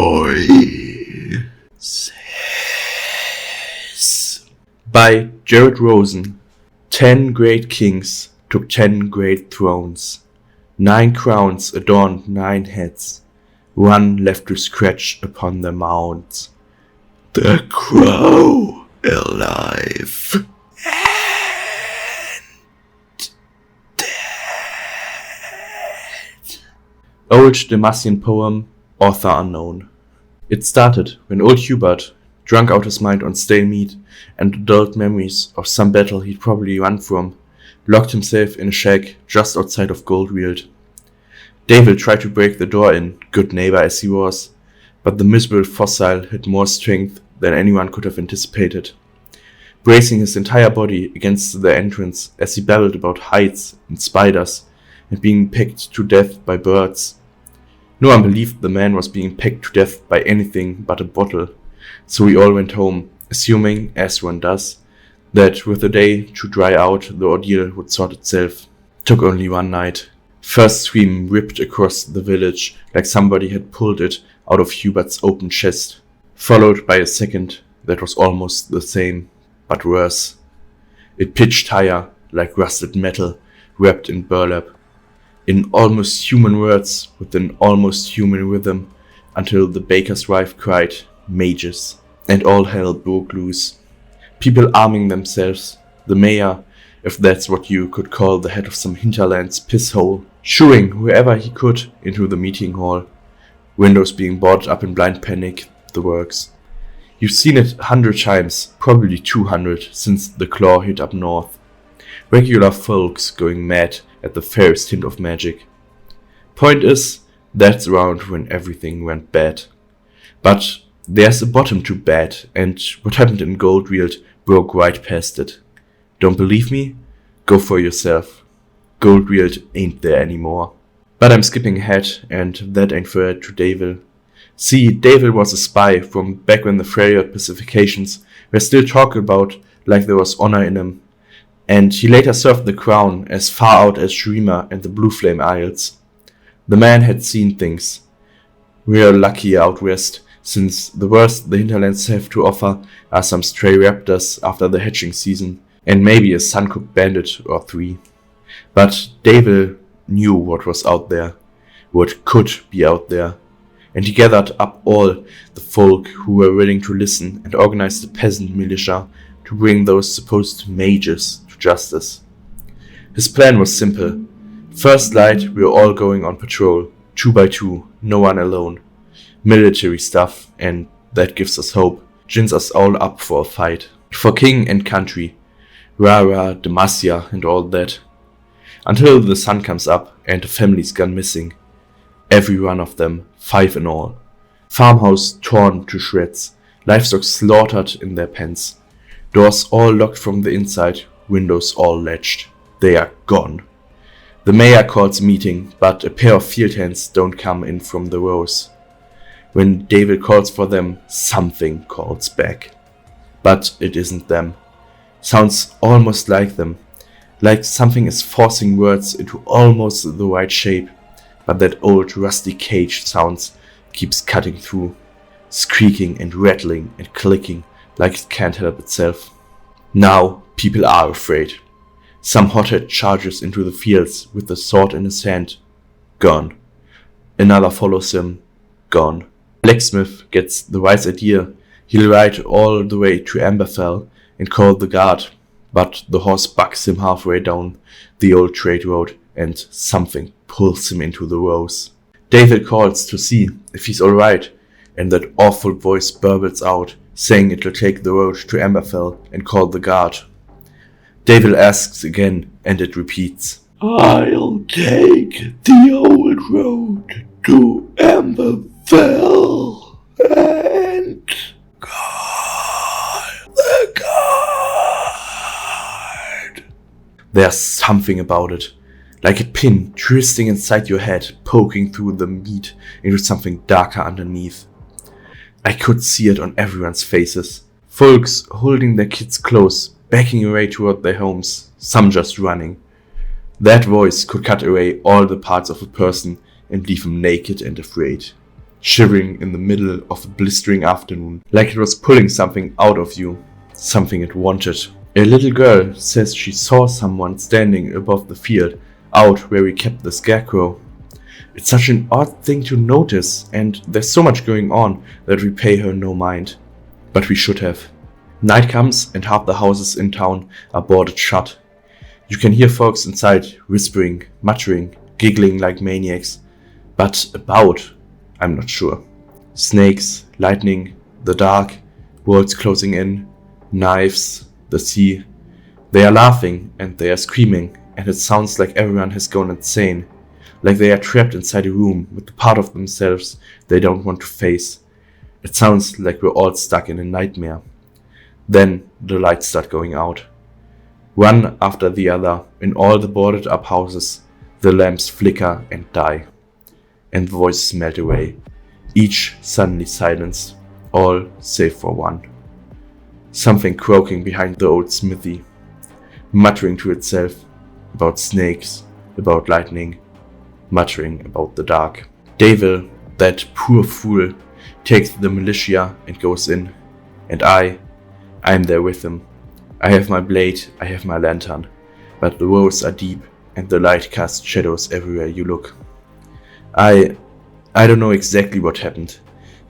Boy says. By Jared Rosen. 10 great kings took 10 great thrones. 9 crowns adorned 9 heads. 1 left to scratch upon their mounds. The crow alive and dead. Old Damascene poem, author unknown. It started when old Hubert, drunk out his mind on stale meat and dulled memories of some battle he'd probably run from, locked himself in a shack just outside of Goldfield. David tried to break the door in, good neighbor as he was, but the miserable fossil had more strength than anyone could have anticipated, bracing his entire body against the entrance as he babbled about heights and spiders and being pecked to death by birds. No one believed the man was being pecked to death by anything but a bottle, so we all went home, assuming, as one does, that with the day to dry out, the ordeal would sort itself. Took only one night. First scream ripped across the village like somebody had pulled it out of Hubert's open chest, followed by a second that was almost the same, but worse. It pitched higher like rusted metal wrapped in burlap, in almost human words with an almost human rhythm, until the baker's wife cried, "Mages," and all hell broke loose. People arming themselves, the mayor, if that's what you could call the head of some hinterland's pisshole, shooing whoever he could into the meeting hall, windows being boarded up in blind panic, the works. You've seen it 100 times, probably 200, since the claw hit up north. Regular folks going mad at the fairest hint of magic. Point is, that's around when everything went bad. But there's a bottom to bad, and what happened in Goldfield broke right past it. Don't believe me? Go for yourself. Goldfield ain't there anymore. But I'm skipping ahead, and that ain't fair to Davil. See, Davil was a spy from back when the Freyr pacifications were still talked about like there was honor in them, and he later served the crown as far out as Shurima and the Blue Flame Isles. The man had seen things. We're lucky out west, since the worst the hinterlands have to offer are some stray raptors after the hatching season, and maybe a sun-cooked bandit or 3. But Davil knew what was out there, what could be out there, and he gathered up all the folk who were willing to listen and organized a peasant militia to bring those supposed mages to justice. His plan was simple. First light, we were all going on patrol, 2 by 2, no one alone. Military stuff, and that gives us hope, gins us all up for a fight. For king and country, rah-rah, Demacia and all that. Until the sun comes up and the family's gone missing. Every one of them, 5 in all. Farmhouse torn to shreds, livestock slaughtered in their pens. Doors all locked from the inside, windows all latched. They are gone. The mayor calls a meeting, but a pair of field hands don't come in from the rows. When David calls for them, something calls back. But it isn't them. Sounds almost like them. Like something is forcing words into almost the right shape. But that old rusty cage sounds keeps cutting through, squeaking and rattling and clicking like it can't help itself. Now people are afraid. Some hothead charges into the fields with the sword in his hand. Gone. Another follows him. Gone. Blacksmith gets the wise idea. He'll ride all the way to Amberfell and call the guard, but the horse bucks him halfway down the old trade road and something pulls him into the rows. David calls to see if he's alright, and that awful voice burbles out, saying it'll take the road to Amberfell and call the guard. David asks again, and it repeats, "I'll take the old road to Amberfell and call the guard." There's something about it. Like a pin twisting inside your head, poking through the meat into something darker underneath. I could see it on everyone's faces. Folks holding their kids close, backing away toward their homes, some just running. That voice could cut away all the parts of a person and leave him naked and afraid. shivering in the middle of a blistering afternoon, like it was pulling something out of you, something it wanted. A little girl says she saw someone standing above the field, out where we kept the scarecrow. It's such an odd thing to notice, and there's so much going on that we pay her no mind. But we should have. Night comes and half the houses in town are boarded shut. You can hear folks inside whispering, muttering, giggling like maniacs. But about, I'm not sure. Snakes, lightning, the dark, worlds closing in, knives, the sea. They are laughing and they are screaming, and it sounds like everyone has gone insane. Like they are trapped inside a room with the part of themselves they don't want to face. It sounds like we're all stuck in a nightmare. Then the lights start going out. One after the other, in all the boarded up houses, the lamps flicker and die. And the voices melt away, each suddenly silenced, all save for one. Something croaking behind the old smithy, muttering to itself about snakes, about lightning, muttering about the dark. Devil, that poor fool, takes the militia and goes in. And I'm there with him. I have my blade, I have my lantern, but the rows are deep and the light casts shadows everywhere you look. I don't know exactly what happened.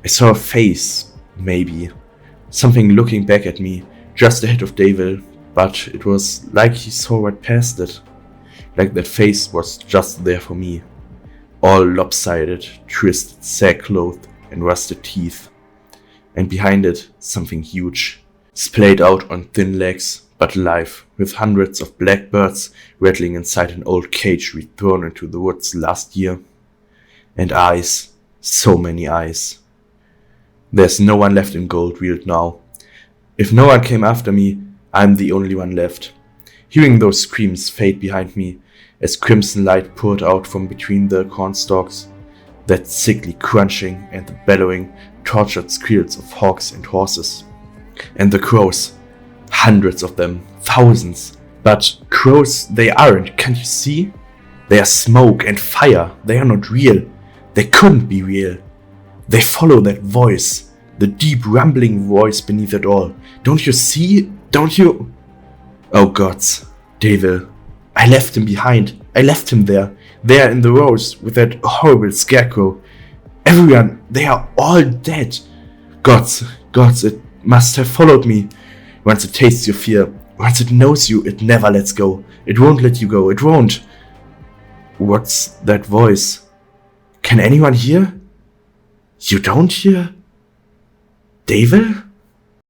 I saw a face, maybe. Something looking back at me, just ahead of Devil, but it was like he saw right past it. Like that face was just there for me. All lopsided, twisted, sackclothed, and rusted teeth. And behind it, something huge. Splayed out on thin legs, but alive, with hundreds of blackbirds rattling inside an old cage we'd thrown into the woods last year. And eyes. So many eyes. There's no one left in Goldfield now. If no one came after me, I'm the only one left. Hearing those screams fade behind me, as crimson light poured out from between the cornstalks, that sickly crunching and the bellowing, tortured squeals of hogs and horses. And the crows. Hundreds of them. Thousands. But crows they aren't, can't you see? They are smoke and fire. They are not real. They couldn't be real. They follow that voice. The deep rumbling voice beneath it all. Don't you see? Don't you? Oh gods. Devil. I left him behind. I left him there. There in the rows with that horrible scarecrow. Everyone, they are all dead. Gods, it must have followed me. Once it tastes your fear, once it knows you, it never lets go. It won't let you go, it won't. What's that voice? Can anyone hear? You don't hear? Devil?